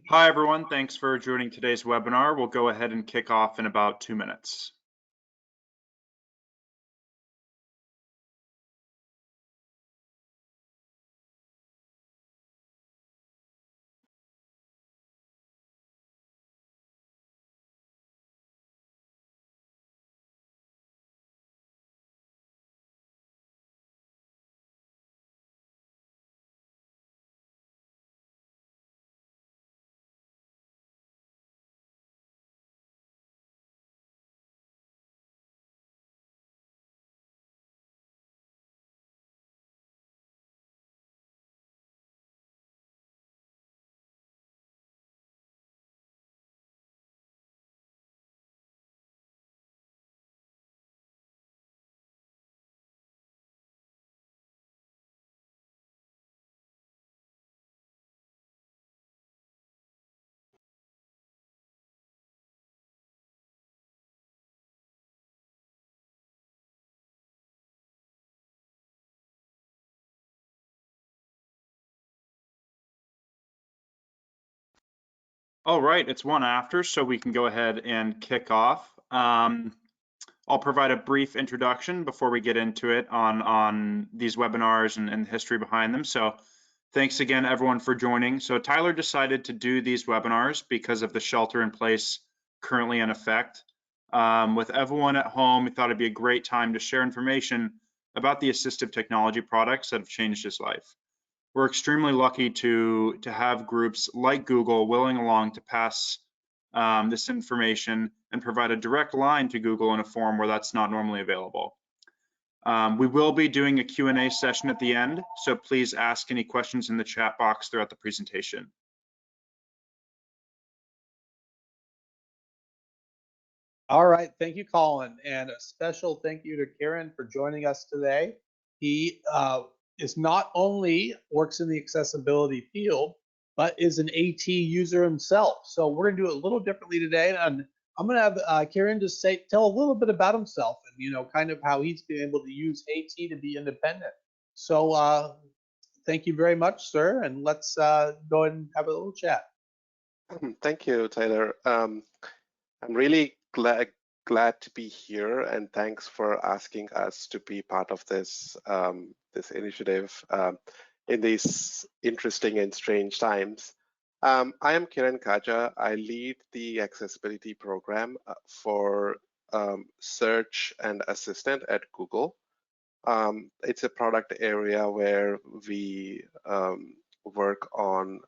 Hi, everyone. Thanks for joining today's webinar. We'll go ahead and kick off in about 2 minutes. All right, it's 1 after, so we can go ahead and kick off. I'll provide a brief introduction before we get into it on these webinars and the history behind them. So thanks again, everyone, for joining. So Tyler decided to do these webinars because of the shelter in place currently in effect. With everyone at home, we thought it'd be a great time to share information about the assistive technology products that have changed his life. We're extremely lucky to have groups like Google willing along to pass this information and provide a direct line to Google in a form where that's not normally available. We will be doing a Q&A session at the end, so please ask any questions in the chat box throughout the presentation. All right, thank you, Colin, and a special thank you to Kiran for joining us today. He is not only works in the accessibility field, but is an AT user himself. So we're gonna do it a little differently today, and I'm gonna have Kiran just tell a little bit about himself and kind of how he's been able to use AT to be independent. So thank you very much, sir, and let's go ahead and have a little chat. Thank you, Tyler. I'm really glad to be here, and thanks for asking us to be part of this this initiative in these interesting and strange times. I am Kiran Kaja. I lead the accessibility program for search and assistant at Google. It's a product area where we work on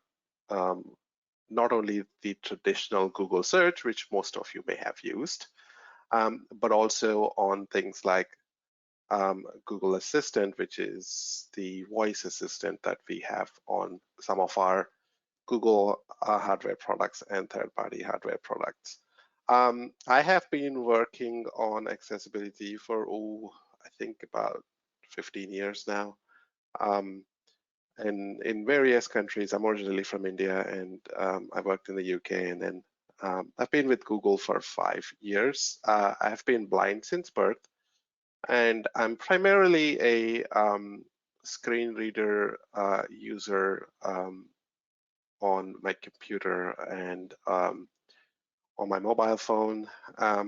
not only the traditional Google search, which most of you may have used, but also on things like Google Assistant, which is the voice assistant that we have on some of our Google hardware products and third-party hardware products. I have been working on accessibility for, I think about 15 years now. And in various countries. I'm originally from India, and I worked in the UK, and then I've been with Google for 5 years. I have been blind since birth, and I'm primarily a screen reader user on my computer and on my mobile phone. I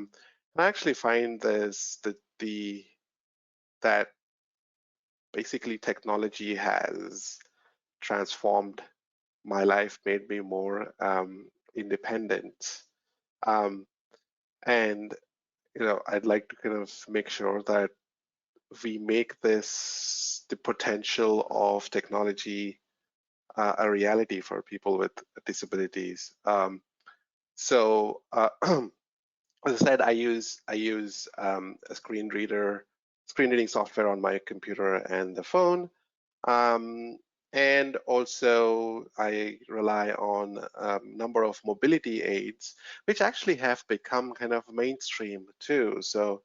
actually find that basically technology has transformed my life, made me more independent. And I'd like to kind of make sure that we make the potential of technology a reality for people with disabilities. So as I said, I use a screen reading software on my computer and the phone. And also I rely on a number of mobility aids, which actually have become kind of mainstream too. So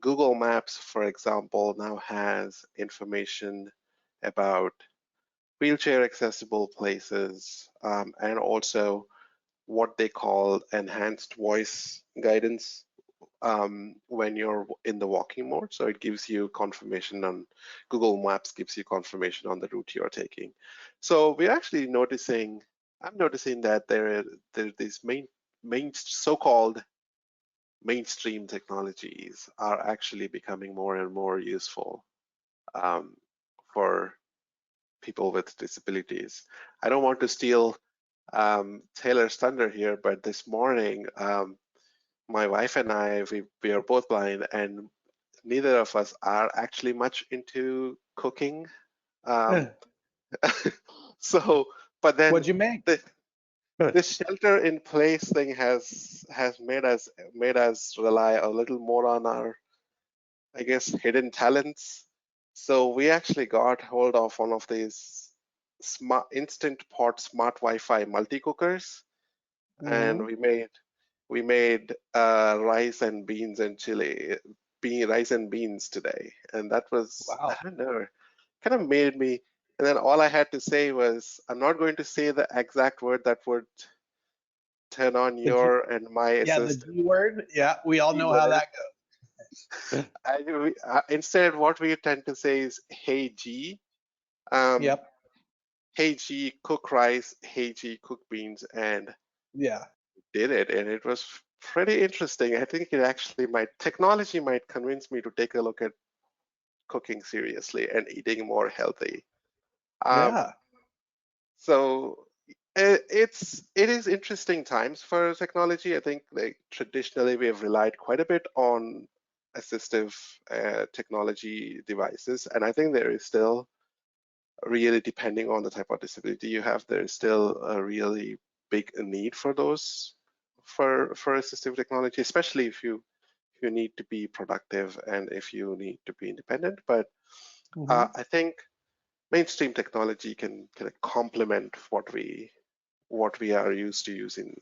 Google Maps, for example, now has information about wheelchair accessible places, and also what they call enhanced voice guidance when you're in the walking mode. So it gives you confirmation on Google Maps, gives you confirmation on the route you're taking. So we're actually noticing I'm noticing that there these so-called mainstream technologies are actually becoming more and more useful for people with disabilities. I don't want to steal Taylor's thunder here, but this morning, my wife and I, we are both blind, and neither of us are actually much into cooking. So, but then What'd you make? this shelter in place thing has made us rely a little more on our, I guess, hidden talents. So we actually got hold of one of these smart instant pot smart Wi-Fi multi cookers, and we made rice and beans and rice and beans today, and that was, I Wow. don't know, kind of made me. And then all I had to say was, I'm not going to say the exact word that would turn on your and my Yeah, the assistant G word. Yeah, we all know how keyword. that goes. Instead, what we tend to say is, "Hey G, um, Yep. hey G, cook rice. Hey G, cook beans," and Yeah. did it, and it was pretty interesting. I think technology might convince me to take a look at cooking seriously and eating more healthy. Yeah. So it is interesting times for technology. I think, like, traditionally we have relied quite a bit on assistive technology devices, and I think there is still, really depending on the type of disability you have, there is still a really big need for those, for assistive technology, especially if you need to be productive and if you need to be independent. But I think mainstream technology can complement what we are used to using,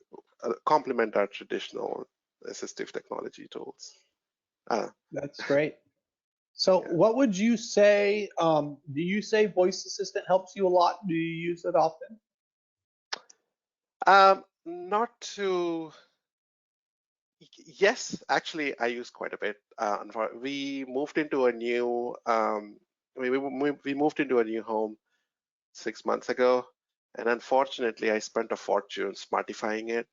complement our traditional assistive technology tools. That's great. So Yeah. what would you say, do you say voice assistant helps you a lot? Do you use it often? Not to. Yes, actually, I use quite a bit. We moved into a new we moved into a new home 6 months ago, and unfortunately, I spent a fortune smartifying it.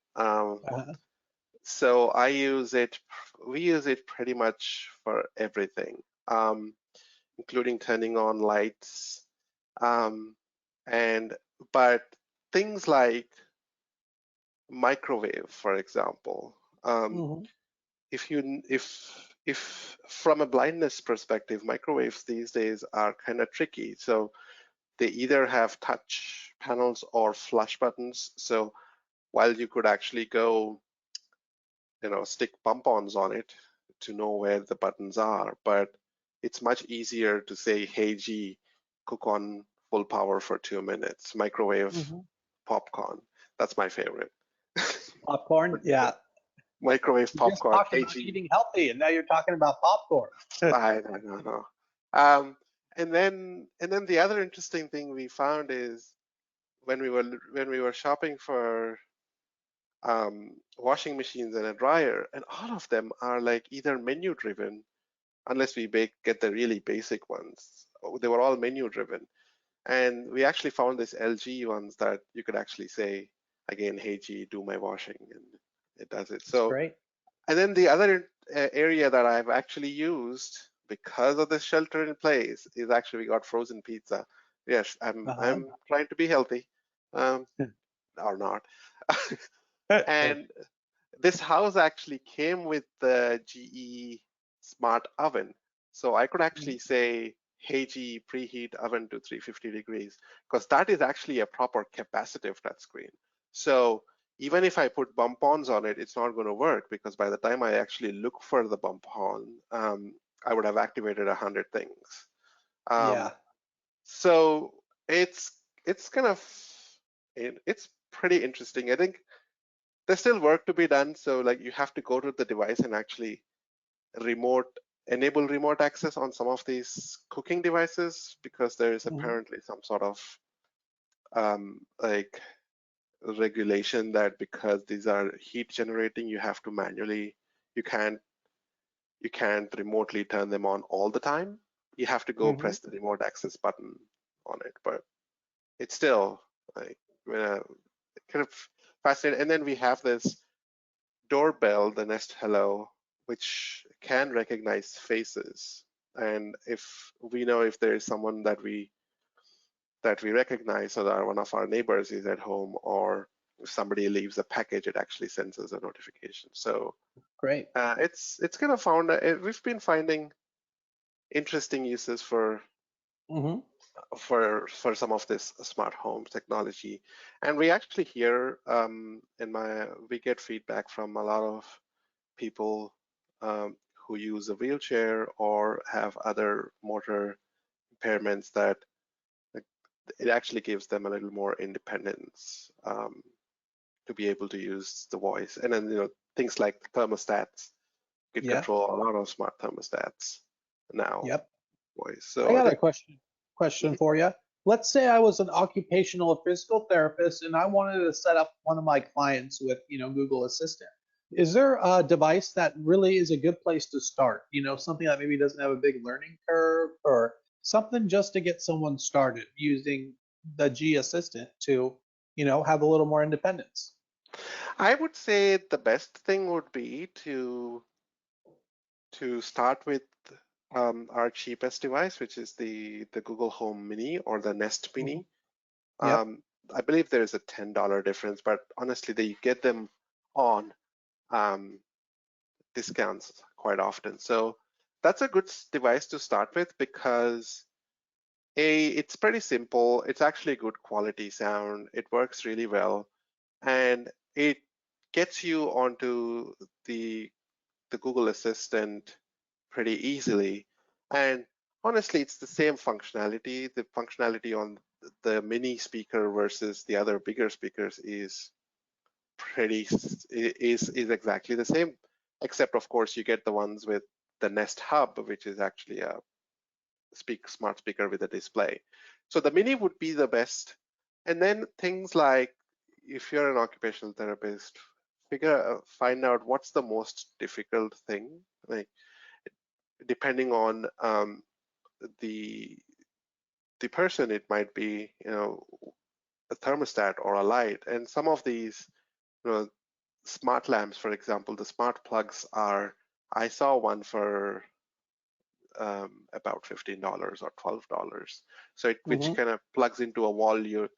So I use it. We use it pretty much for everything, including turning on lights, and but things like microwave, for example. If from a blindness perspective, microwaves these days are kind of tricky. So they either have touch panels or flush buttons. So while you could actually go, stick bump-ons on it to know where the buttons are, but it's much easier to say, "Hey G, cook on full power for 2 minutes, microwave popcorn." That's my favorite. Popcorn? Yeah. Microwave You just popcorn. talked Hey about G. eating healthy, and now you're talking about popcorn. I don't know. And then the other interesting thing we found is, when we were shopping for washing machines and a dryer, and all of them are like either menu driven, unless we get the really basic ones. They were all menu driven, and we actually found this LG ones that you could actually say, again, "Hey G, do my washing," and it does it. That's So. great. And then the other area that I've actually used because of the shelter in place is, actually we got frozen pizza. Yes, I'm trying to be healthy, or not. And this house actually came with the GE smart oven, so I could actually say, "Hey G, preheat oven to 350 degrees," because that is actually a proper capacitive touchscreen. So even if I put bump-ons on it, it's not going to work, because by the time I actually look for the bump-on, I would have activated 100 things. Yeah. So it's kind of, it's pretty interesting. I think there's still work to be done. So, like, you have to go to the device and actually enable remote access on some of these cooking devices, because there is apparently some sort of like regulation that, because these are heat generating, you have to manually, you can't remotely turn them on all the time. You have to go press the remote access button on it, but it's still like, kind of fascinating. And then we have this doorbell, the Nest Hello, which can recognize faces. And if we know if there is someone that we recognize, so that one of our neighbors is at home, or if somebody leaves a package, it actually sends us a notification. So Great. it's kind of found we've been finding interesting uses for Mm-hmm. for some of this smart home technology. And we actually hear we get feedback from a lot of people who use a wheelchair or have other motor impairments that it actually gives them a little more independence to be able to use the voice. And then things like thermostats, you can Yeah. control a lot of smart thermostats now. Yep. Voice. So I got think, a question for you. Let's say I was an occupational or physical therapist and I wanted to set up one of my clients with, Google Assistant. Is there a device that really is a good place to start? Something that maybe doesn't have a big learning curve, or something just to get someone started using the G Assistant to, have a little more independence. I would say the best thing would be to start with our cheapest device, which is the Google Home Mini or the Nest Mini. Yep. I believe there is a $10 difference, but honestly, they get them on discounts quite often. So that's a good device to start with because it's pretty simple. It's actually good quality sound. It works really well, and it gets you onto the Google Assistant pretty easily. And honestly, it's the same functionality. The functionality on the mini speaker versus the other bigger speakers is exactly the same, except of course you get the ones with the Nest Hub, which is actually a smart speaker with a display. So the mini would be the best. And then things like, if you're an occupational therapist, find out what's the most difficult thing. Like, depending on the person, it might be a thermostat or a light. And some of these smart lamps, for example, the smart plugs are. I saw one for about $15 or $12. So which kind of plugs into a wall. Your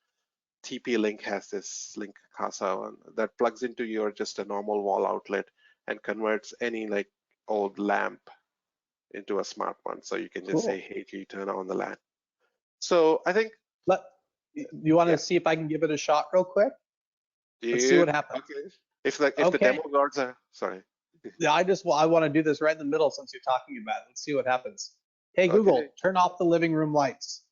TP-Link has this Link Casa that plugs into your just a normal wall outlet and converts any like old lamp into a smart one. So you can just say, hey, can you turn on the lamp? So I think. You want to see if I can give it a shot real quick? Let's see what happens. Okay. If the demo guards are sorry. Yeah, I want to do this right in the middle since you're talking about it. Let's see what happens. Hey, Google, turn off the living room lights.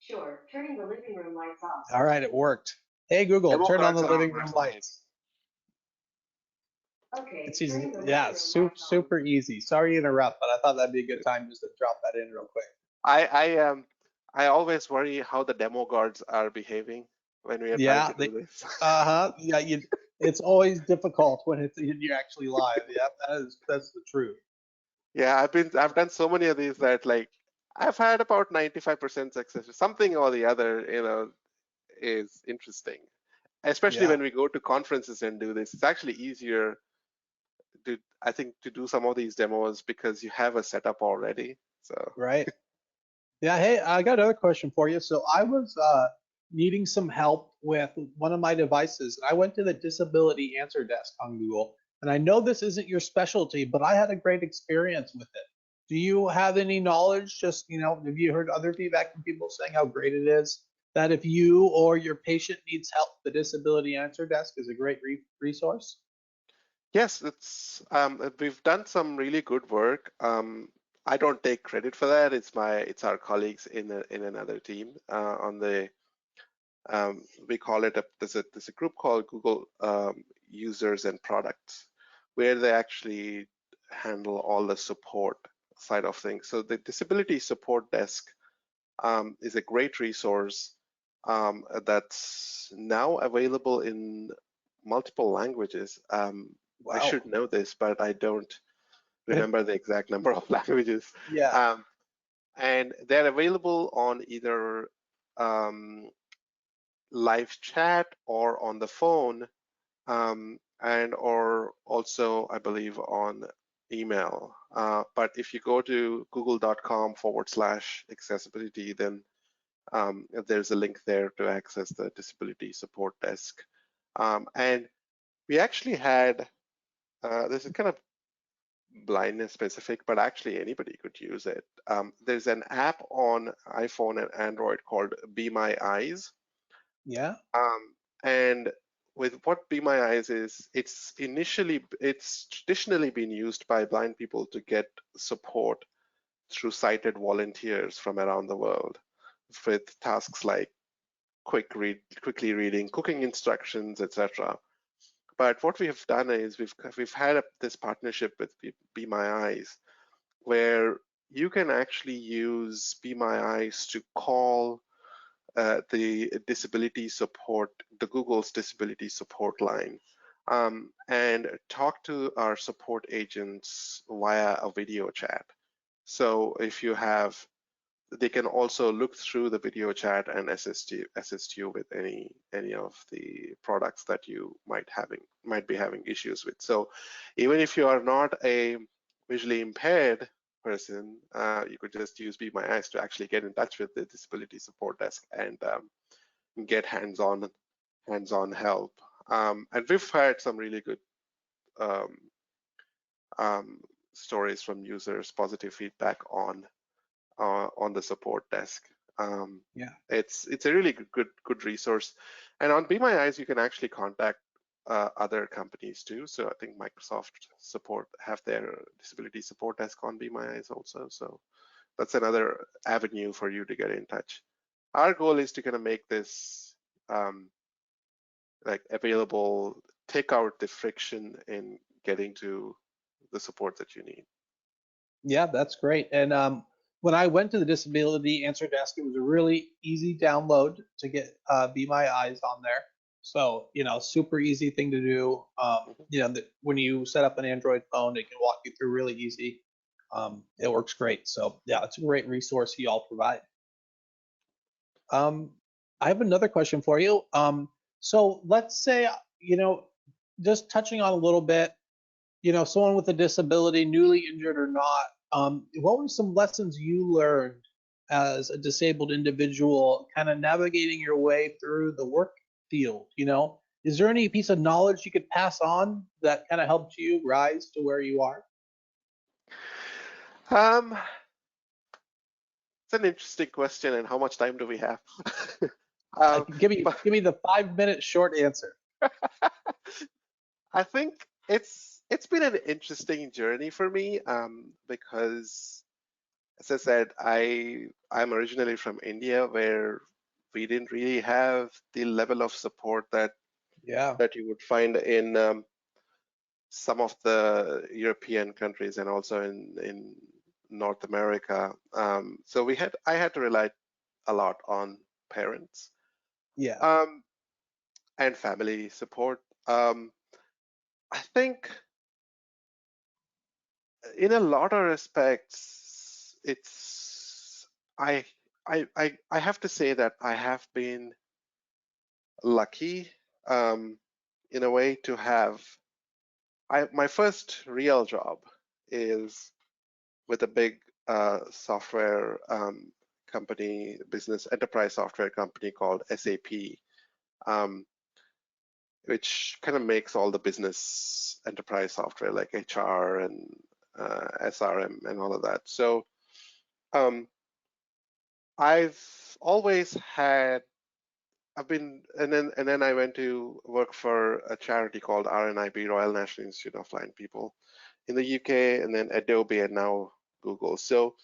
Sure, turning the living room lights off. All right, it worked. Hey, Google, turn on the living room lights. Okay. It's easy. Yeah, super easy. Sorry to interrupt, but I thought that'd be a good time just to drop that in real quick. I always worry how the demo guards are behaving when we are trying to do this. Yeah, it's always difficult when you're actually live. Yeah, that's the truth. Yeah, I've done so many of these that like I've had about 95% success. Something or the other, is interesting. Especially when we go to conferences and do this. It's actually easier I think to do some of these demos because you have a setup already. So right. Yeah, hey, I got another question for you. So I was needing some help with one of my devices. I went to the disability answer desk on Google, and I know this isn't your specialty, but I had a great experience with it. Do you have any knowledge? Just, have you heard other feedback from people saying how great it is? That if you or your patient needs help, the disability answer desk is a great resource? Yes, we've done some really good work. I don't take credit for that. It's our colleagues in another team on the. We call it there's a group called Google Users and Products, where they actually handle all the support side of things. So the disability support desk is a great resource that's now available in multiple languages. Wow. I should know this, but I don't remember the exact number of languages. Yeah. And they're available on either live chat or on the phone, and or also I believe on email. But if you go to google.com/accessibility, then there's a link there to access the disability support desk. And we actually had, this is kind of blindness specific, but actually anybody could use it. There's an app on iPhone and Android called Be My Eyes. Yeah. And with what Be My Eyes is, it's traditionally been used by blind people to get support through sighted volunteers from around the world with tasks like quickly reading cooking instructions, etc. But what we have done is we've had this partnership with Be My Eyes, where you can actually use Be My Eyes to call the disability support, the Google's disability support line, and talk to our support agents via a video chat. So if you have, they can also look through the video chat and assist you with any of the products that you might be having issues with. So even if you are not a visually impaired person, you could just use Be My Eyes to actually get in touch with the disability support desk and get hands-on help. And we've had some really good stories from users, positive feedback on the support desk. Yeah. It's a really good resource. And on Be My Eyes, you can actually contact other companies too. So I think Microsoft support have their disability support desk on Be My Eyes also. So that's another avenue for you to get in touch. Our goal is to kind of make this like available, take out the friction in getting to the support that you need. Yeah, that's great. And when I went to the disability answer desk, it was a really easy download to get Be My Eyes on there. So, super easy thing to do. When you set up an Android phone, it can walk you through really easy. It works great. So yeah, it's a great resource you all provide. I have another question for you. So let's say, just touching on a little bit, someone with a disability, newly injured or not, what were some lessons you learned as a disabled individual, kind of navigating your way through the work field? Is there any piece of knowledge you could pass on that kind of helped you rise to where you are? It's an interesting question, and how much time do we have? Give me the 5-minute short answer. I think it's been an interesting journey for me, because, as I said, I'm originally from India, where we didn't really have the level of support that you would find in some of the European countries and also in North America. So I had to rely a lot on parents, and family support. I think in a lot of respects, I have to say that I have been lucky, in a way, to have my first real job is with a big software company, business enterprise software company called SAP, which kind of makes all the business enterprise software like HR and SRM and all of that. So I've and then I went to work for a charity called RNIB, Royal National Institute of Blind People, in the UK, and then Adobe, and now Google. So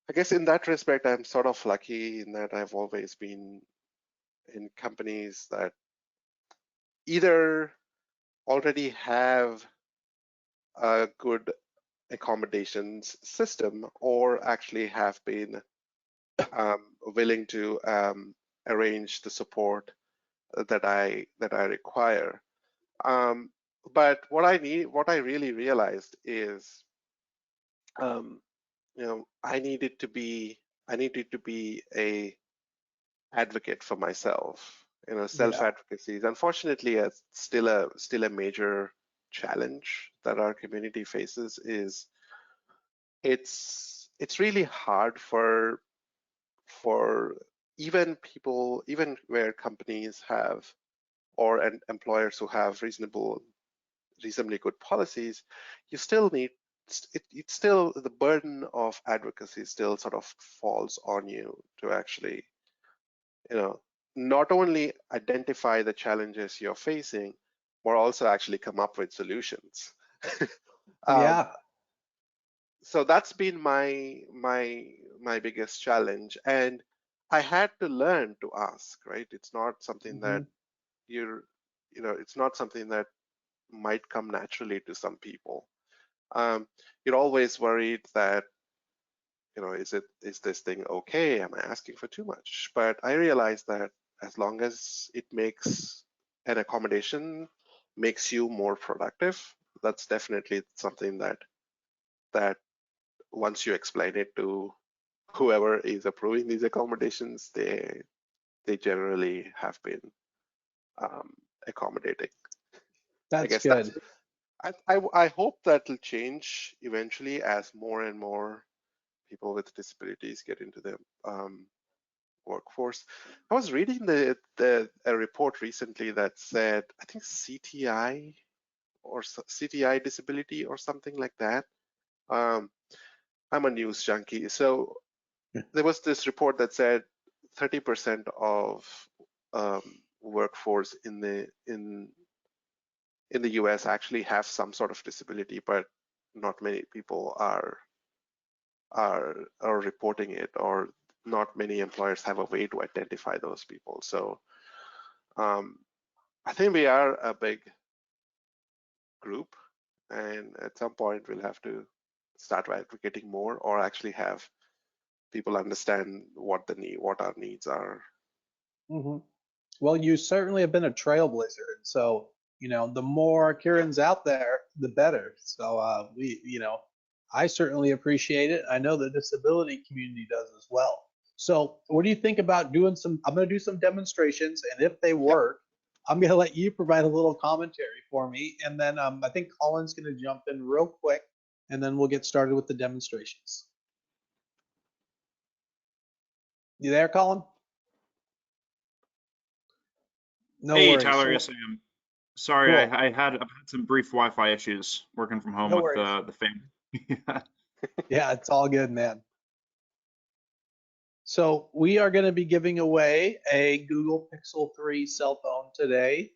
I guess in that respect, I'm sort of lucky in that I've always been in companies that either already have a good accommodations system or actually have been willing to arrange the support that I require. But what I really realized is, I needed to be a advocate for myself self-advocacy is unfortunately still a major challenge that our community faces. Is it's really hard for even where companies have or employers who have reasonably good policies, you still need it's still the burden of advocacy still sort of falls on you to actually not only identify the challenges you're facing, but also actually come up with solutions. Yeah. So that's been my biggest challenge, and I had to learn to ask. Right, it's not something that it's not something that might come naturally to some people. You're always worried that is this thing okay? Am I asking for too much? But I realized that as long as it makes an accommodation makes you more productive, that's definitely something that once you explain it to whoever is approving these accommodations, they generally have been accommodating. I That's guess good. I hope that will change eventually as more and more people with disabilities get into the workforce. I was reading a report recently that said, I think CTI or CTI disability or something like that. I'm a news junkie, so there was this report that said 30% of workforce in the US actually have some sort of disability, but not many people are reporting it, or not many employers have a way to identify those people. So I think we are a big group, and at some point we'll have to start advocating more, or actually have people understand what our needs are. Well, you certainly have been a trailblazer. And so, the more Kiran's out there, the better. So I certainly appreciate it. I know the disability community does as well. So what do you think about I'm going to do some demonstrations, and if they work, I'm going to let you provide a little commentary for me. And then I think Colin's going to jump in real quick, and then we'll get started with the demonstrations. You there, Colin? No Hey, worries. Tyler, yes, I am. Sorry, Cool. I've had some brief Wi-Fi issues working from home No with worries. the family. Yeah, it's all good, man. So we are going to be giving away a Google Pixel 3 cell phone today.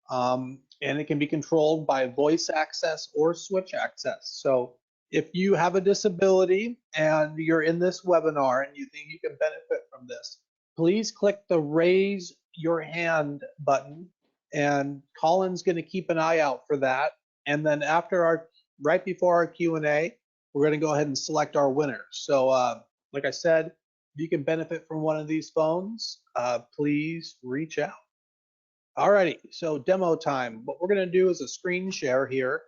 And it can be controlled by voice access or switch access. So if you have a disability and you're in this webinar and you think you can benefit from this, please click the raise your hand button, and Colin's going to keep an eye out for that. And then right before our Q&A, we're going to go ahead and select our winner. So like I said, if you can benefit from one of these phones, please reach out. Alrighty, so demo time. What we're going to do is a screen share here.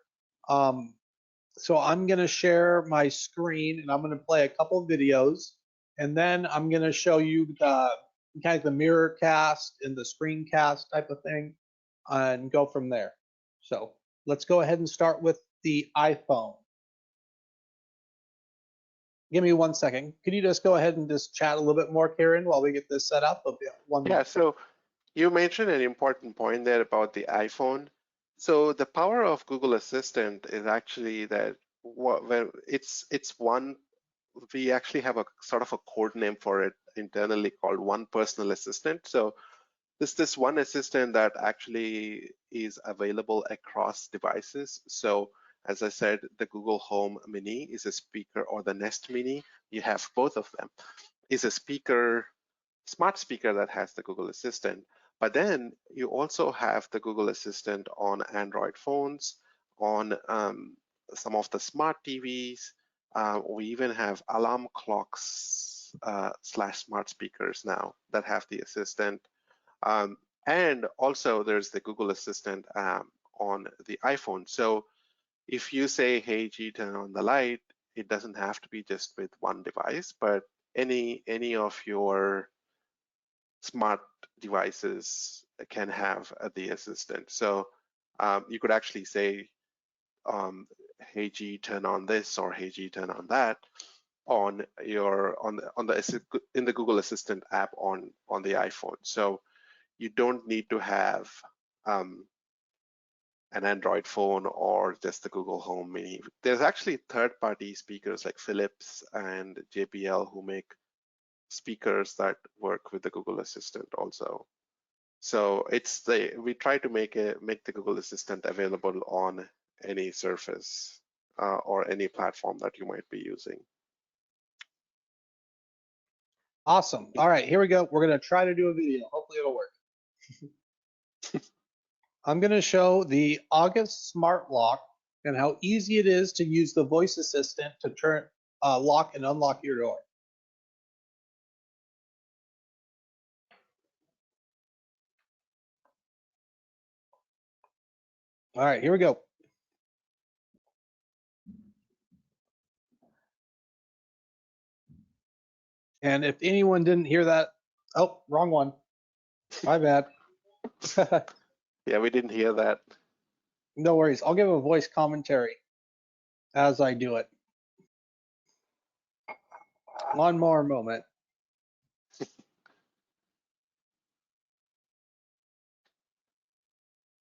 So I'm going to share my screen, and I'm going to play a couple of videos, and then I'm going to show you kind of the mirror cast and the screencast type of thing, and go from there. So let's go ahead and start with the iPhone. Give me 1 second. Could you just go ahead and just chat a little bit more, Kiran, while we get this set up? Yeah, so you mentioned an important point there about the iPhone. So the power of Google Assistant is actually that we actually have a sort of a code name for it internally called one personal assistant. So this one assistant that actually is available across devices. So as I said, the Google Home Mini is a speaker, or the Nest Mini, you have both of them, is a smart speaker that has the Google Assistant. But then you also have the Google Assistant on Android phones, on some of the smart TVs. We even have alarm clocks / smart speakers now that have the assistant. And also there's the Google Assistant on the iPhone. So if you say, hey G, turn on the light, it doesn't have to be just with one device, but any of your smart devices can have the assistant. So you could actually say, hey G, turn on this, or hey G, turn on that on your in the Google Assistant app on the iPhone. So you don't need to have an Android phone or just the Google Home Mini. There's actually third-party speakers like Philips and JBL who make speakers that work with the Google Assistant also. So we try to make the Google Assistant available on any surface or any platform that you might be using. Awesome. All right, here we go. We're going to try to do a video. Hopefully it'll work. I'm going to show the August Smart Lock and how easy it is to use the voice assistant to turn lock and unlock your door. All right, here we go. And if anyone didn't hear that, oh, wrong one. My bad. Yeah, we didn't hear that. No worries. I'll give a voice commentary as I do it. One more moment.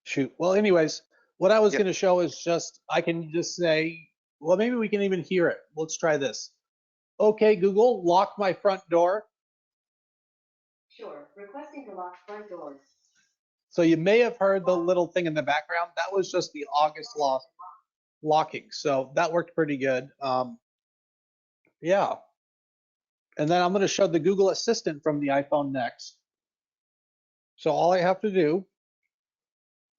Shoot. Well, anyways, what I was going to show is just, I can just say, well, maybe we can even hear it. Let's try this. Okay, Google, lock my front door. Sure, requesting to lock front door. So you may have heard the little thing in the background. That was just the August locking. So that worked pretty good. Yeah. And then I'm going to show the Google Assistant from the iPhone next. So all I have to do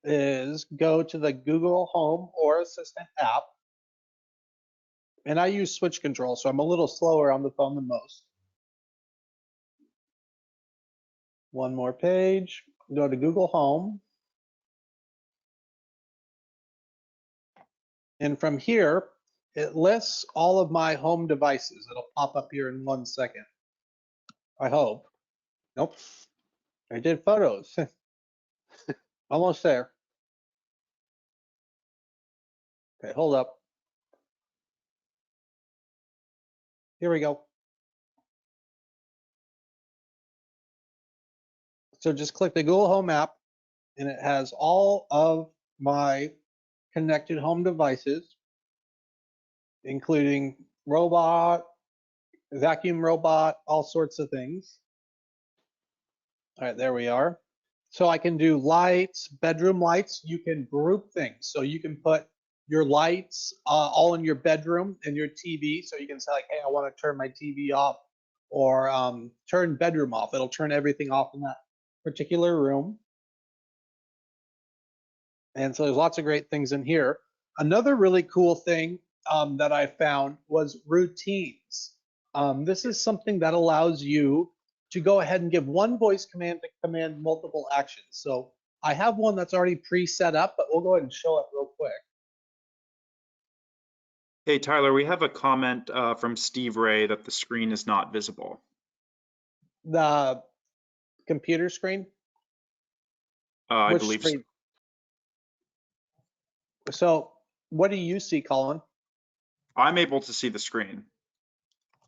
is go to the Google Home or Assistant app. And I use switch control, so I'm a little slower on the phone than most. One more page, go to Google Home. And from here, it lists all of my home devices. It'll pop up here in 1 second. I hope. Nope. I did photos. Almost there. Okay, hold up. Here we go. So just click the Google Home app, and it has all of my connected home devices, including robot, vacuum robot, all sorts of things. All right, there we are. So I can do lights, bedroom lights. You can group things. So you can put your lights all in your bedroom and your TV. So you can say like, hey, I want to turn my TV off, or turn bedroom off. It'll turn everything off in that particular room. And so there's lots of great things in here. Another really cool thing that I found was routines. This is something that allows you to go ahead and give one voice command to command multiple actions. So I have one that's already pre-set up, but we'll go ahead and show it real quick. Hey, Tyler, we have a comment from Steve Ray that the screen is not visible. The computer screen? I Which believe screen? So what do you see, Colin? I'm able to see the screen.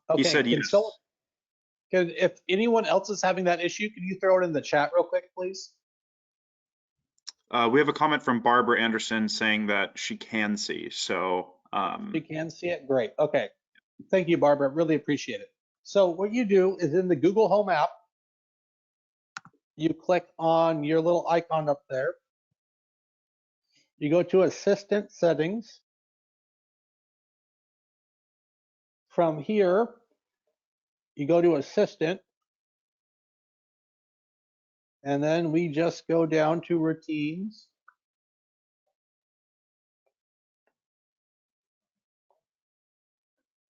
Okay, He said yes. If anyone else is having that issue, can you throw it in the chat real quick, please? We have a comment from Barbara Anderson saying that she can see. So You can see it? Great. Okay. Thank you, Barbara. Really appreciate it. So what you do is in the Google Home app, you click on your little icon up there. You go to Assistant Settings. From here, you go to Assistant. And then we just go down to Routines.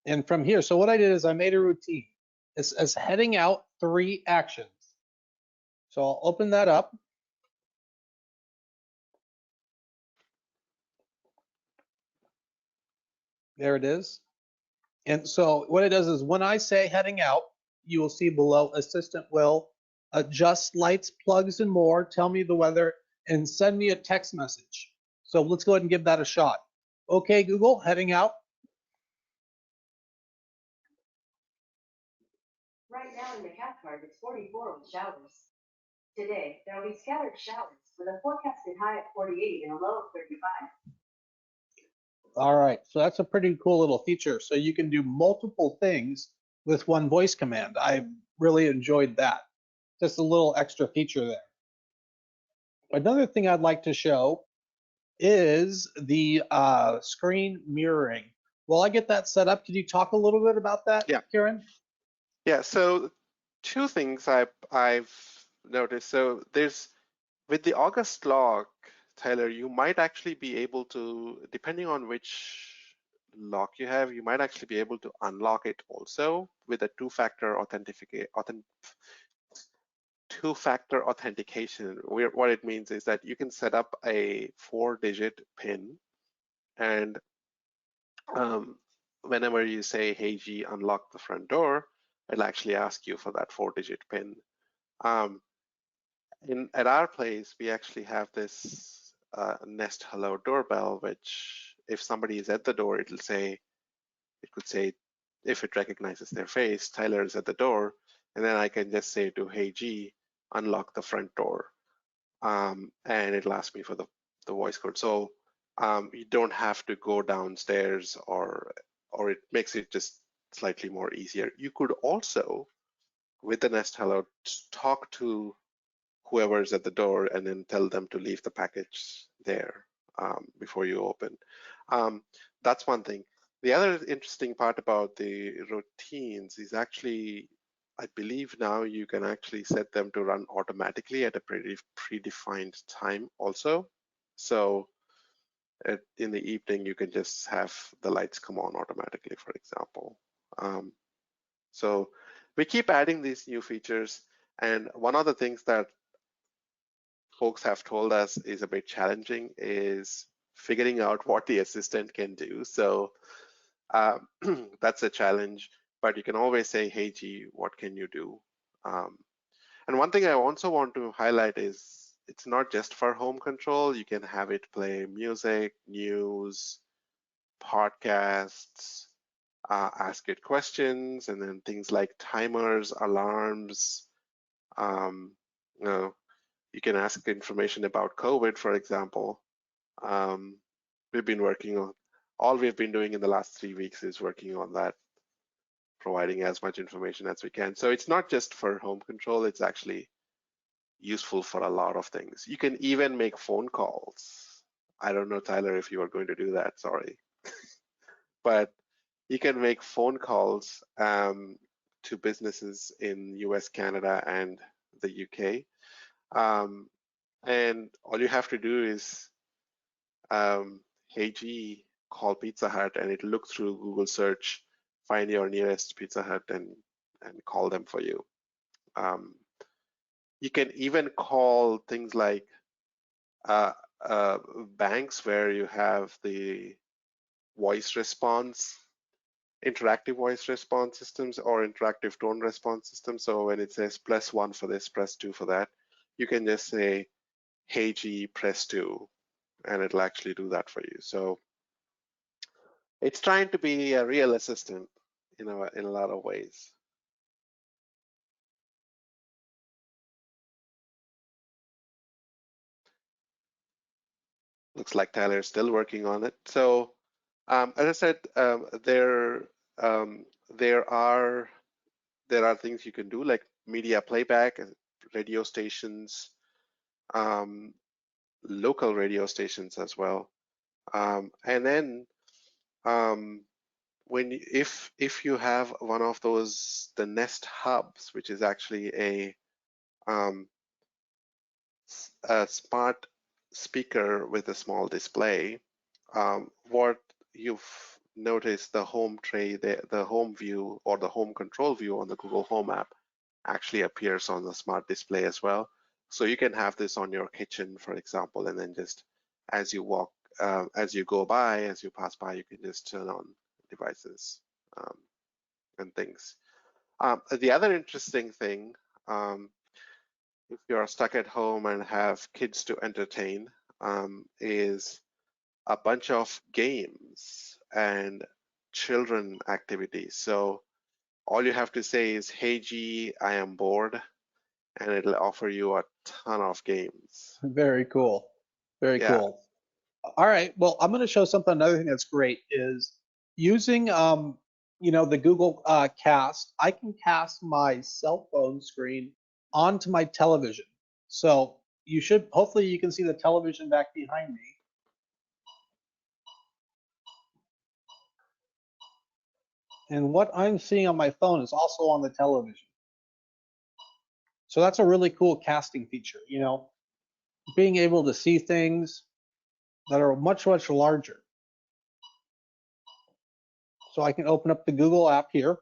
And from here, so what I did is I made a routine. It's heading out 3 actions. So I'll open that up. There it is. And so what it does is when I say heading out, you will see below Assistant will adjust lights, plugs, and more, tell me the weather, and send me a text message. So let's go ahead and give that a shot. Okay, Google, heading out. Right now in the Cathcart, it's 44 with showers. Today, there will be scattered showers with a forecasted high of 48 and a low of 35. All right, so that's a pretty cool little feature. So you can do multiple things with one voice command. I really enjoyed that. Just a little extra feature there. Another thing I'd like to show is the screen mirroring. While I get that set up, can you talk a little bit about that, Yeah. Kiran? Yeah, so two things I've noticed. So there's, with the August lock, Tyler, you might actually be able to, depending on which lock you have, you might actually be able to unlock it also with a two-factor authentication. What it means is that you can set up a 4-digit PIN, and whenever you say, "Hey G, unlock the front door," it'll actually ask you for that 4-digit PIN. At our place, we actually have this Nest Hello doorbell, which if somebody is at the door, it could say, if it recognizes their face, Tyler is at the door, and then I can just say to Hey G, unlock the front door, and it'll ask me for the voice code. So you don't have to go downstairs, or it makes it just slightly more easier. You could also, with the Nest Hello, talk to whoever's at the door and then tell them to leave the package there before you open. That's one thing. The other interesting part about the routines is actually, I believe now you can actually set them to run automatically at a predefined time also. So in the evening, you can just have the lights come on automatically, for example. So we keep adding these new features. And one of the things that folks have told us is a bit challenging is figuring out what the assistant can do. So that's a challenge, but you can always say, "Hey G, what can you do?" And one thing I also want to highlight is it's not just for home control. You can have it play music, news, podcasts, ask it questions, and then things like timers, alarms. You know, you can ask information about COVID, for example. We've been working on, all we've been doing in the last 3 weeks is working on that, providing as much information as we can. So it's not just for home control, it's actually useful for a lot of things. You can even make phone calls. I don't know, Tyler, if you are going to do that, sorry. But you can make phone calls to businesses in US, Canada, and the UK. And all you have to do is, Hey G, call Pizza Hut, and it'll look through Google search, find your nearest Pizza Hut, and call them for you. You can even call things like banks where you have the voice response, interactive voice response systems, or interactive tone response systems. So when it says +1 for this, +2 for that, you can just say, Hey G, press 2, and it'll actually do that for you. So it's trying to be a real assistant in a lot of ways. Looks like Tyler's still working on it. So as I said, there are things you can do, like media playback and radio stations, local radio stations as well. And then if you have one of those, the Nest hubs, which is actually a smart speaker with a small display, what you've noticed, the home tray, the home view or the home control view on the Google Home app actually appears on the smart display as well. So you can have this on your kitchen, for example, and then just as you walk, as you go by, as you pass by, you can just turn on devices and things. The other interesting thing if you're stuck at home and have kids to entertain, is a bunch of games and children activities. So all you have to say is, "Hey G, I am bored," and it'll offer you a ton of games. Very cool. Very Yeah. cool. All right. Well, I'm going to show something. Another thing that's great is using, the Google Cast. I can cast my cell phone screen onto my television. So hopefully you can see the television back behind me. And what I'm seeing on my phone is also on the television. So that's a really cool casting feature, being able to see things that are much, much larger. So I can open up the Google app here.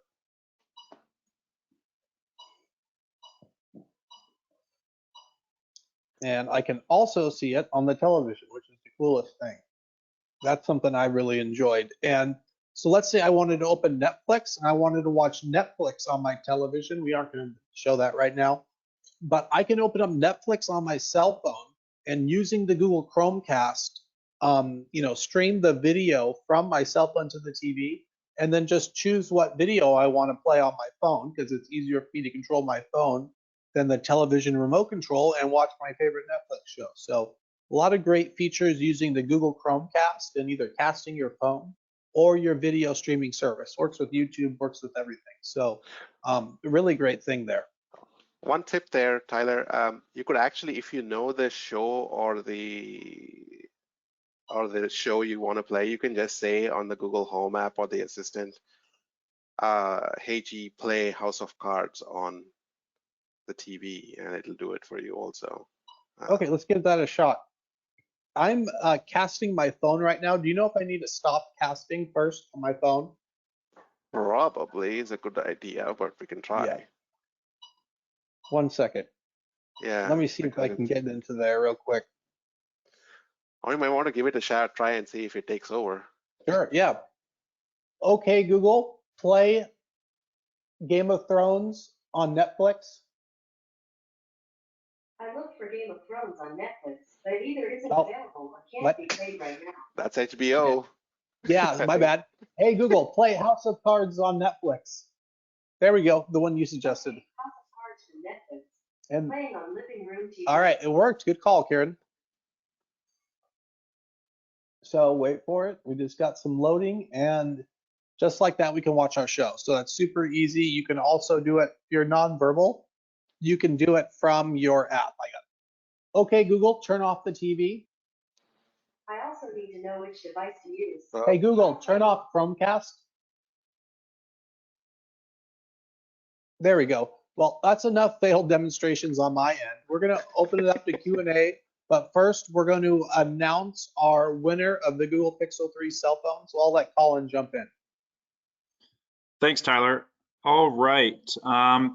And I can also see it on the television, which is the coolest thing. That's something I really enjoyed. And so let's say I wanted to open Netflix and I wanted to watch Netflix on my television. We aren't going to show that right now, but I can open up Netflix on my cell phone and using the Google Chromecast, stream the video from my cell phone to the TV and then just choose what video I want to play on my phone because it's easier for me to control my phone than the television remote control and watch my favorite Netflix show. So a lot of great features using the Google Chromecast and either casting your phone or your video streaming service. Works with YouTube, works with everything. So really great thing there. One tip there, Tyler, you could actually, if you know the show or the show you want to play, you can just say on the Google Home app or the Assistant, "Hey G, play House of Cards on the TV," and it'll do it for you also. Okay, let's give that a shot. I'm casting my phone right now. Do you know if I need to stop casting first on my phone? Probably is a good idea, but we can try. Yeah. 1 second. Yeah. Let me see if I can get into there real quick. Or you might want to give it a shot, try and see if it takes over. Sure, yeah. Okay, Google, play Game of Thrones on Netflix. I looked for Game of Thrones on Netflix, but it either isn't Oh, available or can't what? be played right now. That's HBO. Yeah, my bad. Hey, Google, play House of Cards on Netflix. There we go, the one you suggested. Okay, House of Cards from Netflix. And Playing on living room TV. all right, it worked. Good call, Kiran. So wait for it. We just got some loading, and just like that, we can watch our show. So that's super easy. You can also do it if you're nonverbal. You can do it from your app. I got it. Okay, Google, turn off the TV. I also need to know which device to use. Hey, Google, turn off Chromecast. There we go. Well, that's enough failed demonstrations on my end. We're going to open it up to Q&A, but first we're going to announce our winner of the Google Pixel 3 cell phone. So I'll let Colin jump in. Thanks, Tyler. All right.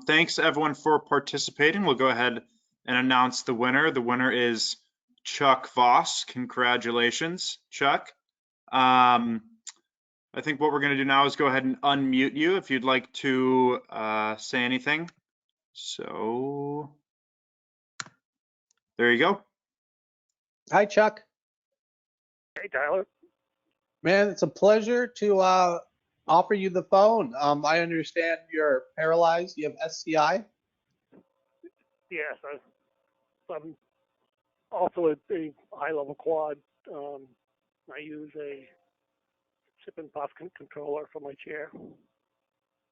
Thanks everyone for participating. We'll go ahead and announce the winner. The winner is Chuck Voss. Congratulations, Chuck. I think what we're going to do now is go ahead and unmute you if you'd like to say anything. So there you go. Hi, Chuck. Hey, Tyler. Man, it's a pleasure to offer you the phone. I understand you're paralyzed. You have SCI. Yes, I'm also a high-level quad. I use a sip and puff controller for my chair.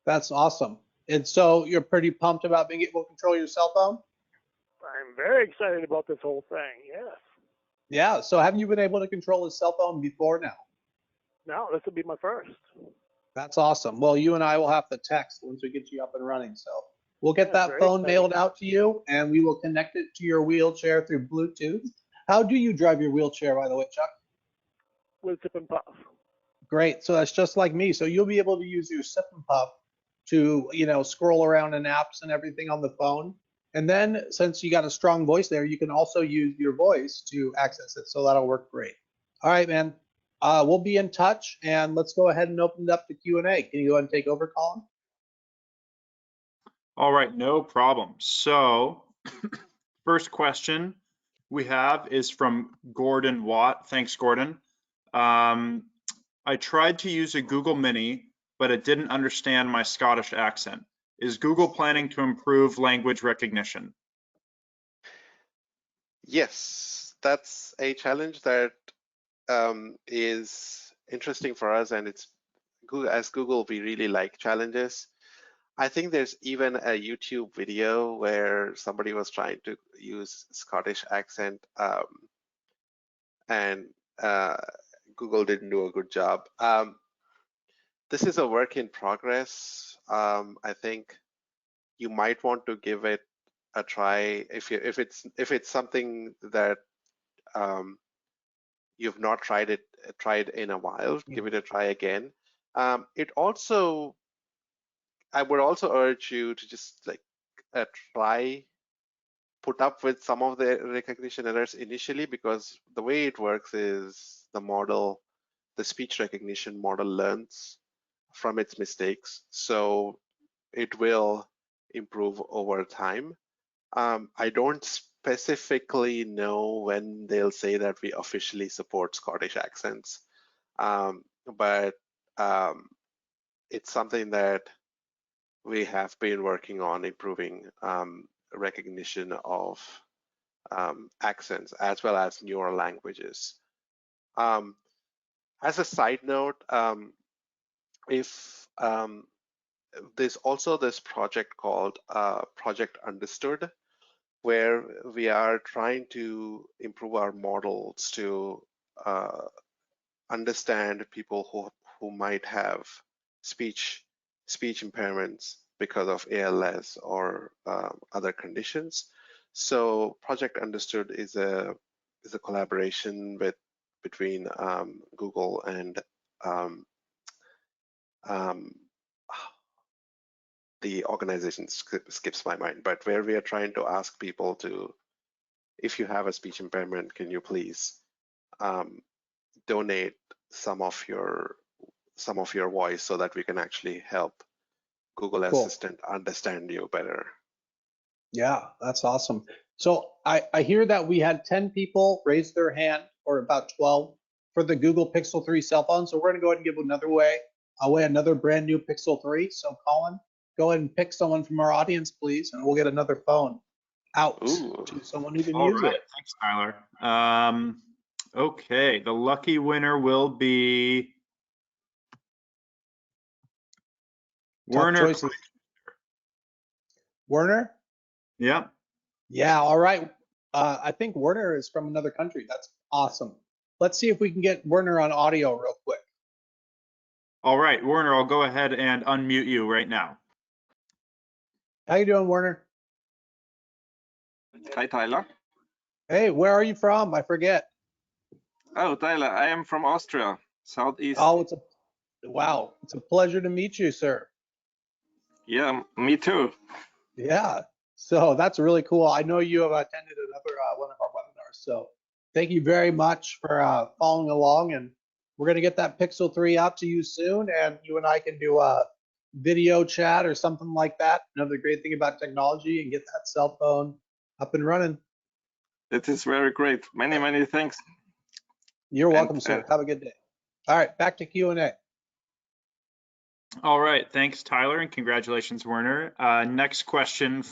That's awesome. And so you're pretty pumped about being able to control your cell phone? I'm very excited about this whole thing, yes. Yeah, so haven't you been able to control a cell phone before now? No, this will be my first. That's awesome. Well, you and I will have to text once we get you up and running. So we'll get that very phone exciting. mailed out to you and we will connect it to your wheelchair through Bluetooth. How do you drive your wheelchair, by the way, Chuck? With sip and puff. Great. So that's just like me. So you'll be able to use your sip and puff to, scroll around in apps and everything on the phone. And then since you got a strong voice there, you can also use your voice to access it. So that'll work great. All right, man. We'll be in touch and let's go ahead and open it up to Q&A. Can you go ahead and take over, Colin? All right, no problem. So First question we have is from Gordon Watt. Thanks, Gordon. I tried to use a Google Mini, but it didn't understand my Scottish accent. Is Google planning to improve language recognition? Yes, that's a challenge that is interesting for us, and it's as Google, we really like challenges. I think there's even a YouTube video where somebody was trying to use Scottish accent, and Google didn't do a good job. This is a work in progress. I think you might want to give it a try if it's something that you've not tried in a while. Give it a try again. I would also urge you to just like try put up with some of the recognition errors initially, because the way it works is the speech recognition model learns from its mistakes, so it will improve over time. I don't specifically know when they'll say that we officially support Scottish accents, but it's something that we have been working on improving recognition of accents as well as newer languages. As a side note, if there's also this project called Project Understood, where we are trying to improve our models to understand people who might have speech impairments because of ALS or other conditions. So Project Understood is a collaboration between Google and the organization skips my mind, but where we are trying to ask people to, if you have a speech impairment, can you please donate some of your voice so that we can actually help Google Assistant understand you better. Yeah, that's awesome. So I hear that we had 10 people raise their hand, or about 12, for the Google Pixel 3 cell phone. So we're going to go ahead and give away another brand new Pixel 3. So Colin, go ahead and pick someone from our audience, please, and we'll get another phone out to someone who can use it. Thanks, Tyler. Okay, the lucky winner will be Werner. Werner? Yeah. Yeah, all right. I think Werner is from another country. That's awesome. Let's see if we can get Werner on audio real quick. All right, Werner, I'll go ahead and unmute you right now. How you doing, Werner? Hi, Tyler. Hey, where are you from? I forget. Oh, Tyler, I am from Austria, southeast. Oh, wow. It's a pleasure to meet you, sir. Yeah, me too. Yeah. So that's really cool. I know you have attended another one of our webinars. So thank you very much for following along. And we're going to get that Pixel 3 out to you soon. And you and I can do a video chat or something like that. Another great thing about technology, and get that cell phone up and running. It is very great. Many, many thanks. You're welcome, sir. Have a good day. All right, back to Q&A. All right, thanks, Tyler, and congratulations, Werner. Next question,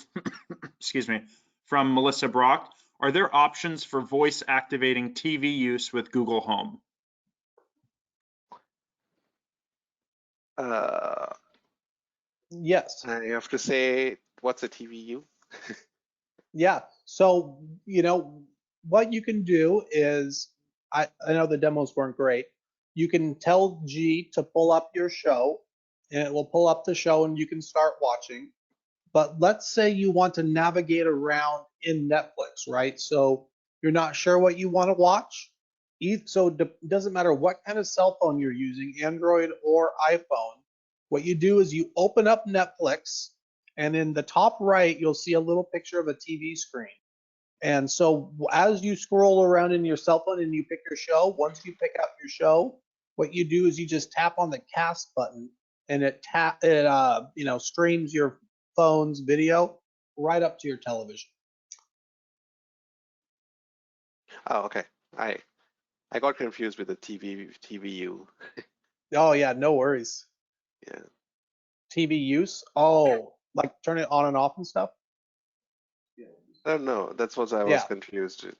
excuse me, from Melissa Brock. Are there options for voice activating TV use with Google Home? Yes. I have to say, what's a TVU? Yeah. So, what you can do is, I know the demos weren't great. You can tell G to pull up your show, and it will pull up the show and you can start watching. But let's say you want to navigate around in Netflix, right? So you're not sure what you want to watch. So it doesn't matter what kind of cell phone you're using, Android or iPhone. What you do is you open up Netflix, and in the top right, you'll see a little picture of a TV screen. And so as you scroll around in your cell phone and you pick your show, once you pick out your show, what you do is you just tap on the cast button, and it streams your phone's video right up to your television. Oh, okay. I got confused with the TVU. Oh yeah, no worries. Yeah. TV use. Oh, like turn it on and off and stuff. Oh no, that's what I was Yeah. confused with.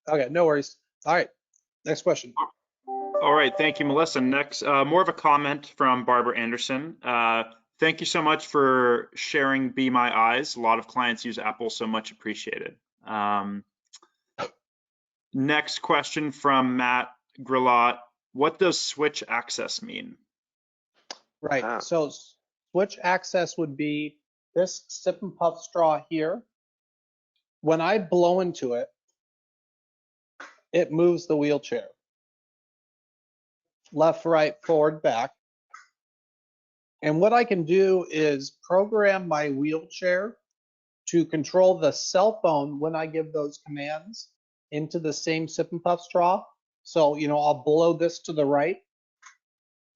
Okay, no worries. All right. Next question. All right, thank you, Melissa. Next, more of a comment from Barbara Anderson. Thank you so much for sharing Be My Eyes. A lot of clients use Apple, so much appreciated. Next question from Matt Grillat. What does switch access mean? Right. Ah. So switch access would be this sip and puff straw here. When I blow into it, it moves the wheelchair. Left, right, forward, back. And what I can do is program my wheelchair to control the cell phone when I give those commands into the same sip and puff straw. So, I'll blow this to the right.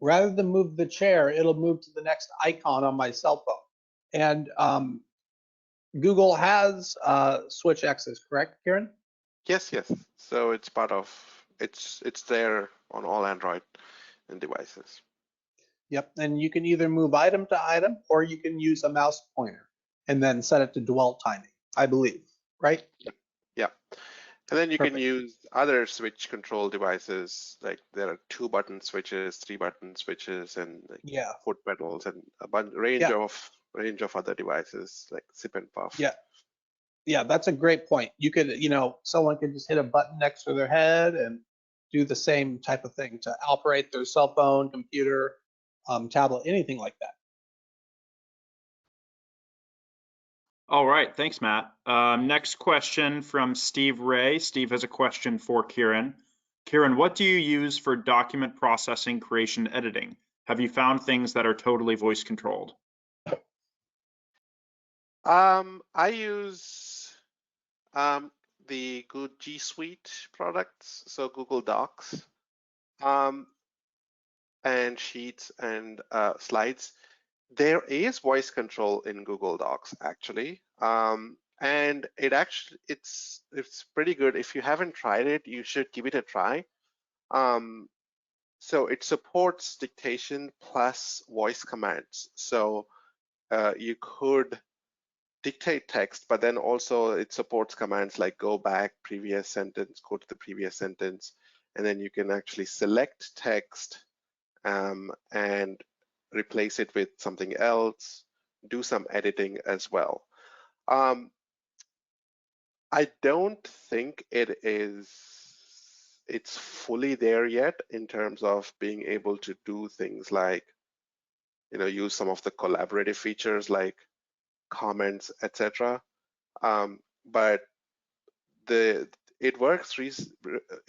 Rather than move the chair, it'll move to the next icon on my cell phone. And Google has switch access, correct, Kiran? Yes, yes. So it's part of it's there on all Android and devices. Yep. And you can either move item to item, or you can use a mouse pointer and then set it to dwell timing, I believe, right? Yeah. And then you Perfect. can use other switch control devices, like there are 2-button switches, 3-button switches, and like Yeah. foot pedals, and a range of other devices like sip and puff. Yeah. Yeah, that's a great point. You could, someone could just hit a button next to their head and do the same type of thing to operate their cell phone, computer, tablet, anything like that. All right, thanks, Matt. Next question from Steve Ray. Steve has a question for Kiran. Kiran, what do you use for document processing, creation, editing? Have you found things that are totally voice controlled? I use the good G Suite products, so Google Docs, and Sheets and Slides. There is voice control in Google Docs actually, and it's pretty good. If you haven't tried it, you should give it a try. So it supports dictation plus voice commands. So you could dictate text, but then also it supports commands like go back, previous sentence, go to the previous sentence, and then you can actually select text and replace it with something else, do some editing as well. I don't think it's fully there yet in terms of being able to do things like, use some of the collaborative features like comments, etc. But it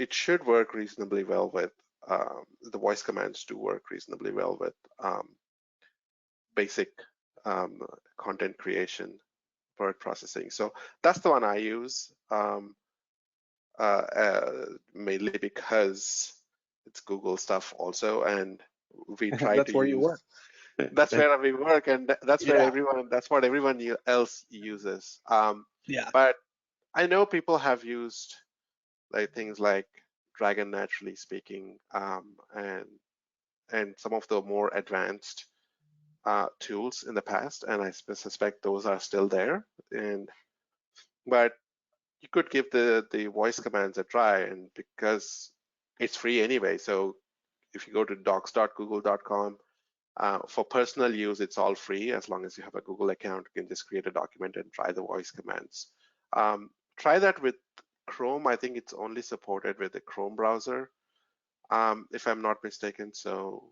should work reasonably well with the voice commands do work reasonably well with basic content creation, word processing. So that's the one I use, mainly because it's Google stuff also, and we try That's to where use. you work. That's where we work, and that's where Yeah. that's what everyone else uses. Yeah. But I know people have used like things like Dragon Naturally Speaking, and some of the more advanced tools in the past, and I suspect those are still there. But you could give the voice commands a try, and because it's free anyway, so if you go to docs.google.com, for personal use, it's all free. As long as you have a Google account, you can just create a document and try the voice commands. Try that with Chrome. I think it's only supported with the Chrome browser, if I'm not mistaken. So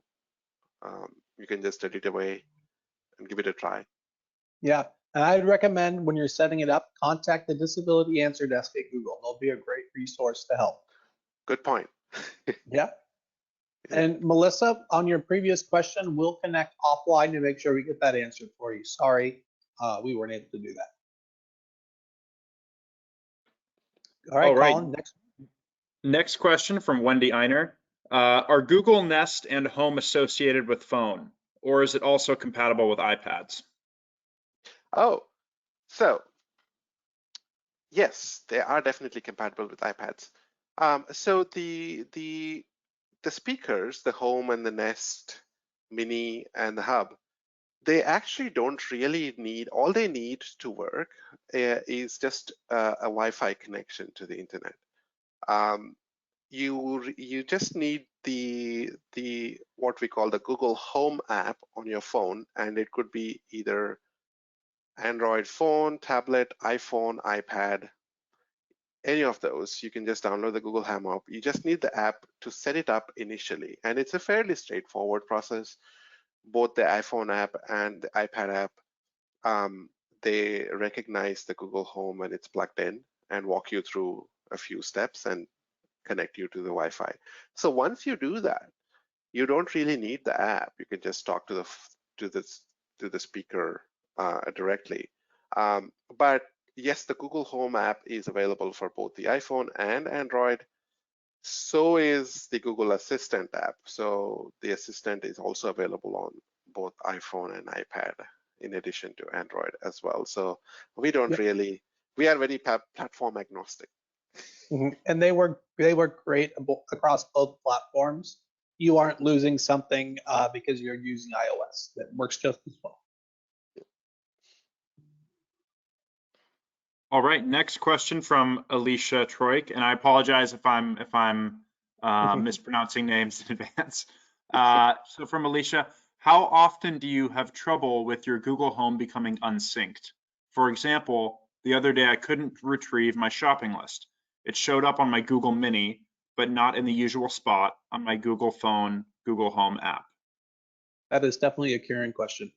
you can just edit away and give it a try. Yeah. And I'd recommend when you're setting it up, contact the Disability Answer Desk at Google. They'll be a great resource to help. Good point. Yeah. And Melissa, on your previous question, we'll connect offline to make sure we get that answered for you. Sorry, we weren't able to do that. All right, All right. Colin, Next question from Wendy Einer. Are Google Nest and Home associated with phone, or is it also compatible with iPads? Oh, so Yes, they are definitely compatible with iPads. So the speakers, the Home and the Nest Mini and the Hub, they actually don't really need, all they need to work is just a Wi-Fi connection to the internet. You just need the what we call the Google Home app on your phone, and it could be either Android phone, tablet, iPhone, iPad, any of those. You can just download the Google Home app. You just need the app to set it up initially, and it's a fairly straightforward process. Both the iPhone app and the iPad app, they recognize the Google Home when it's plugged in and walk you through a few steps and connect you to the Wi-Fi. So once you do that, you don't really need the app. You can just talk to the speaker directly. But yes, the Google Home app is available for both the iPhone and Android. So is the Google Assistant app. So the Assistant is also available on both iPhone and iPad, in addition to Android as well. So we don't really, we are very platform agnostic. And they work great across both platforms. You aren't losing something because you're using iOS. That works just as well. All right, next question from Alicia Troik, and I apologize if I'm mispronouncing names in advance. So from Alicia, how often do you have trouble with your Google Home becoming unsynced? For example, the other day I couldn't retrieve my shopping list. It showed up on my Google Mini, but not in the usual spot on my Google phone, Google Home app. That is definitely a Kiran question.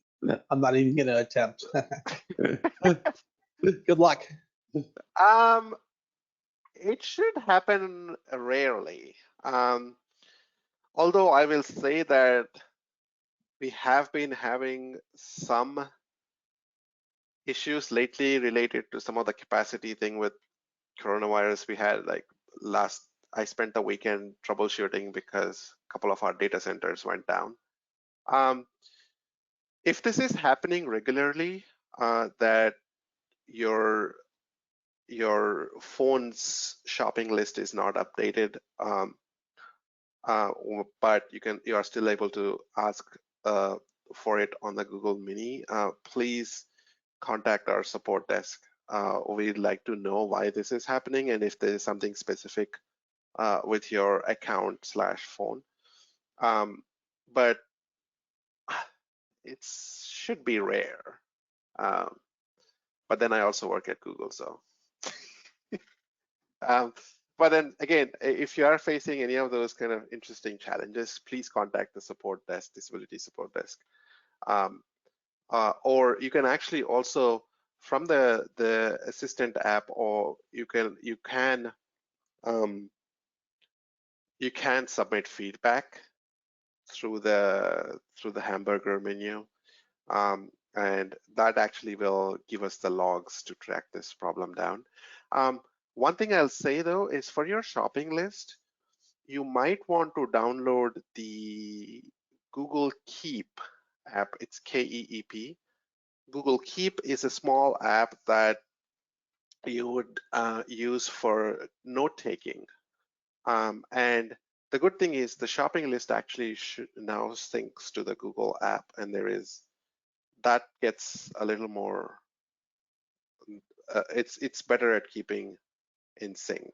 I'm not even going to attempt. Good luck. It should happen rarely. Although I will say that we have been having some issues lately related to some of the capacity thing with coronavirus. We had I spent the weekend troubleshooting because a couple of our data centers went down. If this is happening regularly, that your phone's shopping list is not updated, but you are still able to ask for it on the Google Mini, please contact our support desk. We'd like to know why this is happening and if there is something specific with your account/phone. But it should be rare. But then I also work at Google, so. But then again, if you are facing any of those kind of interesting challenges, please contact the support desk, disability support desk. Or you can actually also, from the Assistant app, or you can submit feedback through the hamburger menu, and that actually will give us the logs to track this problem down. One thing I'll say though is for your shopping list, you might want to download the Google Keep app. It's Keep. Google Keep is a small app that you would use for note-taking. And the good thing is the shopping list actually now syncs to the Google app, and that gets a little more, it's better at keeping in sync.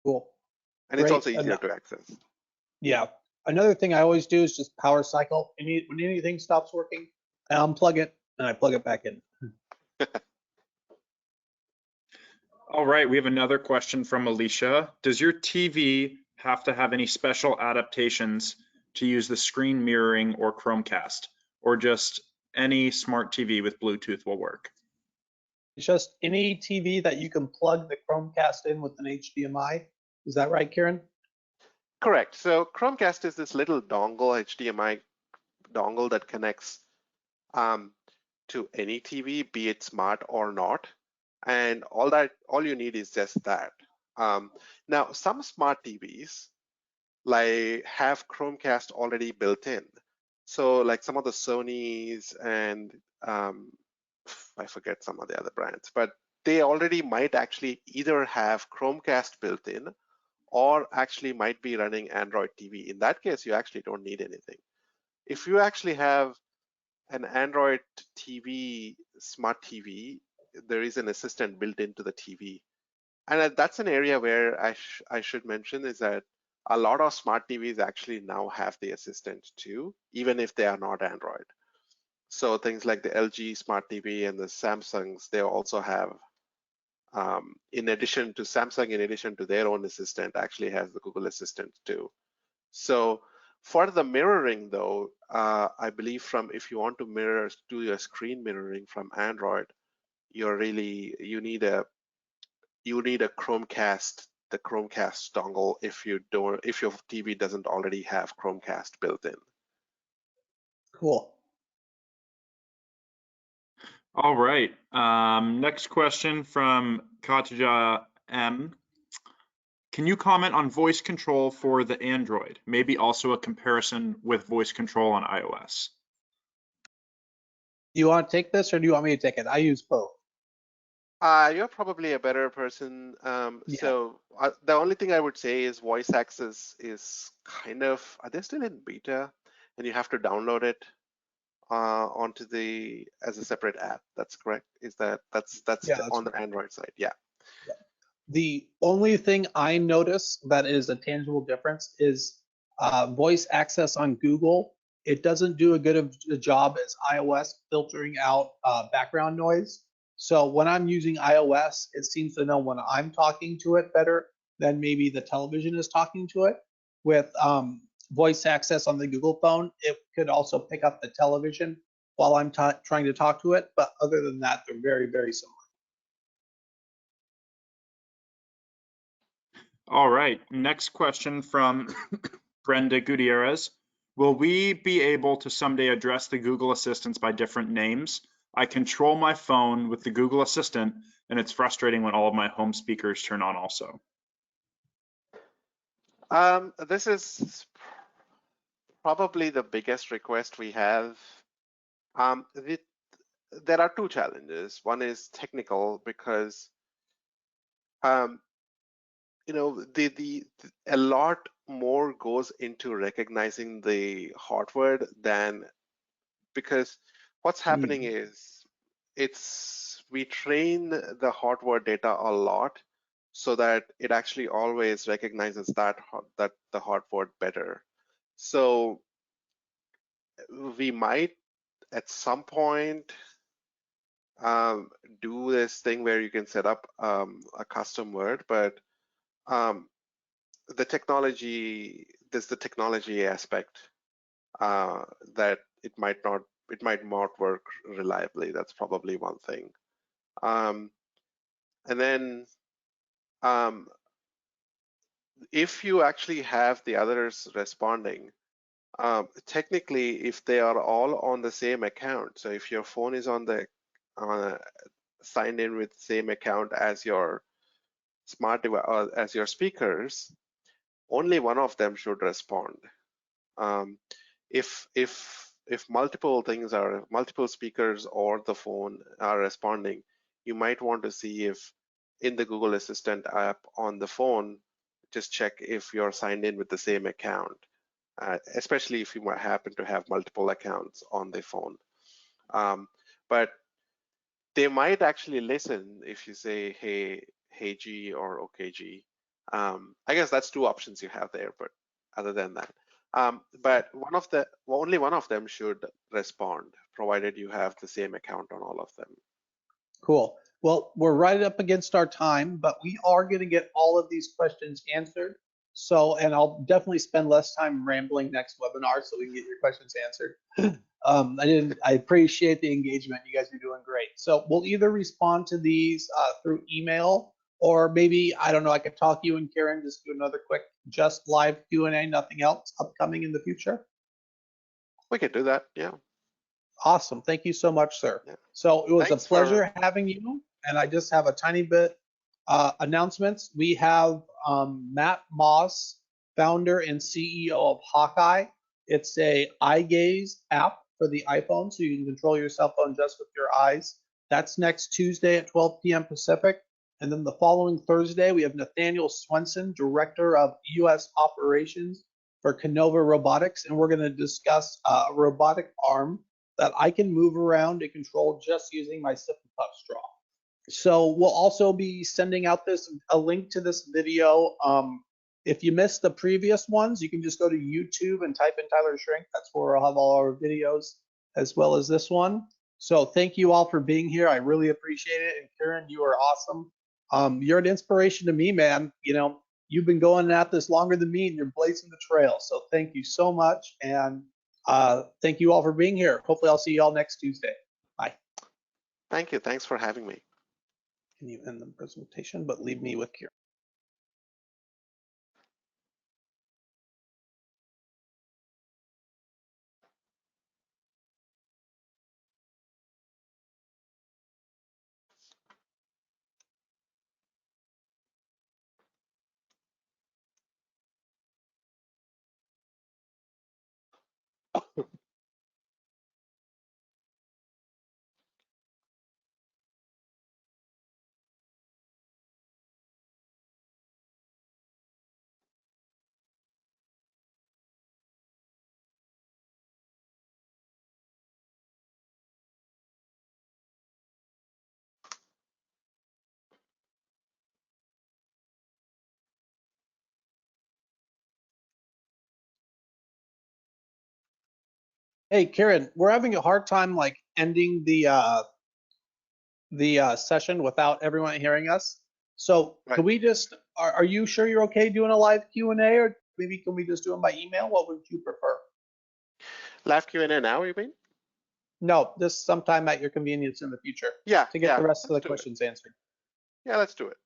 Cool. And it's also easier to access. Yeah. Another thing I always do is just power cycle. When anything stops working, I unplug it and I plug it back in. All right, we have another question from Alicia. Does your TV have to have any special adaptations to use the screen mirroring or Chromecast, or just any smart TV with Bluetooth will work? It's just any TV that you can plug the Chromecast in with an HDMI. Is that right, Kiran? Correct. So Chromecast is this little dongle, HDMI dongle that connects to any TV, be it smart or not. And all you need is just that. Now, some smart TVs have Chromecast already built in. So like some of the Sonys and I forget some of the other brands, but they already might actually either have Chromecast built in or actually might be running Android TV. In that case, you actually don't need anything. If you actually have an Android TV, smart TV, there is an assistant built into the TV. And that's an area where I should mention is that a lot of smart TVs actually now have the assistant too, even if they are not Android. So things like the LG Smart TV and the Samsungs, they also have, in addition to Samsung, in addition to their own assistant, actually has the Google Assistant too. So for the mirroring though, I believe if you want to do your screen mirroring from Android, you need a Chromecast, the Chromecast dongle if your TV doesn't already have Chromecast built in. Cool. All right. Next question from Kaja M. Can you comment on voice control for the Android? Maybe also a comparison with voice control on iOS. Do you want to take this or do you want me to take it? I use both. You're probably a better person. Yeah. So the only thing I would say is voice access is kind of, they're still in beta and you have to download it as a separate app. That's correct. That's on the Android side? Yeah. The only thing I notice that is a tangible difference is voice access on Google. It doesn't do a good of a job as iOS filtering out background noise. So when I'm using iOS, it seems to know when I'm talking to it better than maybe the television is talking to it. With voice access on the Google phone, it could also pick up the television while I'm trying to talk to it. But other than that, they're very, very similar. All right. Next question from Brenda Gutierrez. Will we be able to someday address the Google Assistants by different names? I control my phone with the Google Assistant, and it's frustrating when all of my home speakers turn on also. This is probably the biggest request we have. There are two challenges. One is technical because a lot more goes into recognizing the hot word because what's happening is we train the hot word data a lot so that it actually always recognizes that the hot word better. So we might at some point do this thing where you can set up a custom word, but there's the technology aspect that it might not work reliably. That's probably one thing. And then if you actually have the others responding, technically, if they are all on the same account, so if your phone is signed in with the same account as your smart device or as your speakers, only one of them should respond. If multiple speakers or the phone are responding, you might want to see if in the Google Assistant app on the phone, just check if you're signed in with the same account, especially if you might happen to have multiple accounts on the phone. But they might actually listen if you say, hey G or okay G. I guess that's two options you have there, but other than that. But only one of them should respond, provided you have the same account on all of them. Cool. Well, we're right up against our time, but we are going to get all of these questions answered. So, and I'll definitely spend less time rambling next webinar so we can get your questions answered. I appreciate the engagement. You guys are doing great. So we'll either respond to these through email, or maybe, I don't know, I could talk to you and Kiran, just do another quick just live Q&A, nothing else upcoming in the future. We could do that, yeah. Awesome. Thank you so much, sir. Yeah. So it was a pleasure having you. And I just have a tiny bit announcements. We have Matt Moss, founder and CEO of Hawkeye. It's a eye gaze app for the iPhone, so you can control your cell phone just with your eyes. That's next Tuesday at 12 p.m. Pacific. And then the following Thursday, we have Nathaniel Swenson, Director of U.S. Operations for Canova Robotics. And we're going to discuss a robotic arm that I can move around and control just using my sip and puff straw. So we'll also be sending out a link to this video. If you missed the previous ones, you can just go to YouTube and type in Tyler Shrink. That's where I'll have all our videos as well as this one. So thank you all for being here. I really appreciate it. And Kiran, you are awesome. You're an inspiration to me, man. You know, you've been going at this longer than me and you're blazing the trail. So thank you so much. And thank you all for being here. Hopefully I'll see you all next Tuesday. Bye. Thank you. Thanks for having me. Can you end the presentation, but leave me with Kiran? Hey, Kiran, we're having a hard time like ending the session without everyone hearing us. So Right. can we just, are you sure you're okay doing a live Q&A, or maybe can we just do them by email? What would you prefer? Live Q&A now, you mean? No, this sometime at your convenience in the future Yeah. to get yeah, the rest of the let's do it. questions answered. Yeah, let's do it.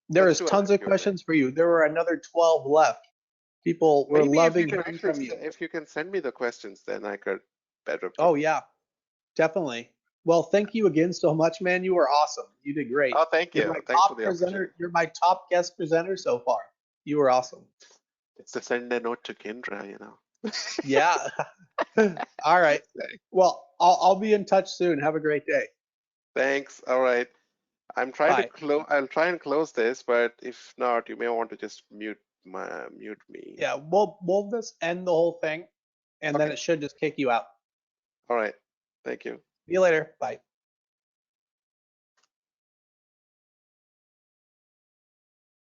There Let's is do a tons live of Q&A. questions for you. There were another 12 left. People were Maybe if you loving can hearing actually, from you. if you can send me the questions, then I could better. Oh yeah, definitely. Well, thank you again so much, man. You were awesome. You did great. Oh, thank You're you. my Thanks for top the presenter. opportunity. You're my top guest presenter so far. You were awesome. It's to send a note to Kendra, you know. Yeah. All right. Well, I'll be in touch soon. Have a great day. Thanks. All right. I'm trying to Bye. close. I'll try and close this, but if not, you may want to just mute me. Yeah, we'll just end the whole thing, and then Okay. it should just kick you out. All right. Thank you. See you later. Bye.